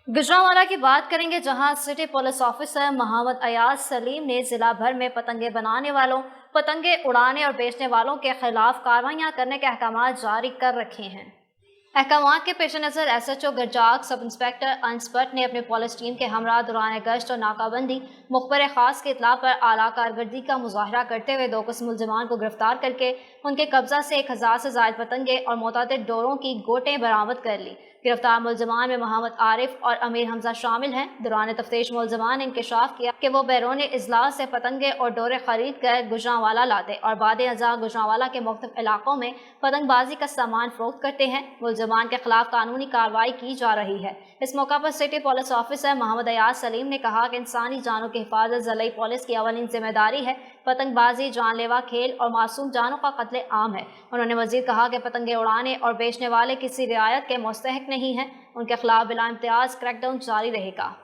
गुजरांवाला की बात करेंगे, जहां city police officer Mohammad Ayaz Saleem ने जिला भर में पतंगे बनाने वालों, पतंगे उड़ाने और बेचने वालों के खिलाफ कार्रवाइयां करने के अहकाम जारी कर रखे हैं। अहकामात के पेश नज़र SHO गरजाक सब इंस्पेक्टर अंस भट्ट ने अपनी पुलिस टीम के हमरा दौरान गश्त और नाकाबंदी मुखबर खास की इतला पर आला कारकर्दगी का मुजाहरा करते हुए 2 मुलजमान को गिरफ्तार करके उनके कब्जा से 1000 से जायद पतंगे और मुतअद्दिद डोरों की गोटें बरामद कर ली। गिरफ्तार मुलजमान में मोहम्मद आरिफ और अमीर हमजा शामिल हैं। दौरान तफ्तीश मुलजमान ने इंकशाफ किया कि वो बैरून इजलास से पतंगे और डोरे खरीद कर गुजरांवाला लाते और बाद अज़ा गुजरांवाला के मुख्तलिफ इलाकों में पतंगबाजी का सामान फरोख्त करते हैं। मुलजमान के खिलाफ कानूनी कार्रवाई की जा रही है। इस मौका पर city police officer Mohammad Ayaz Saleem ने कहा कि इंसानी जानों की हिफाजत ज़िले पुलिस की अवलीन जिम्मेदारी है। पतंगबाजी जानलेवा खेल और मासूम जानों का कत्ले आम है। उन्होंने मजीद कहा कि पतंगे उड़ाने और बेचने वाले किसी रियायत के मुस्तहिक नहीं हैं। उनके खिलाफ बिला इम्तियाज क्रैकडाउन जारी रहेगा।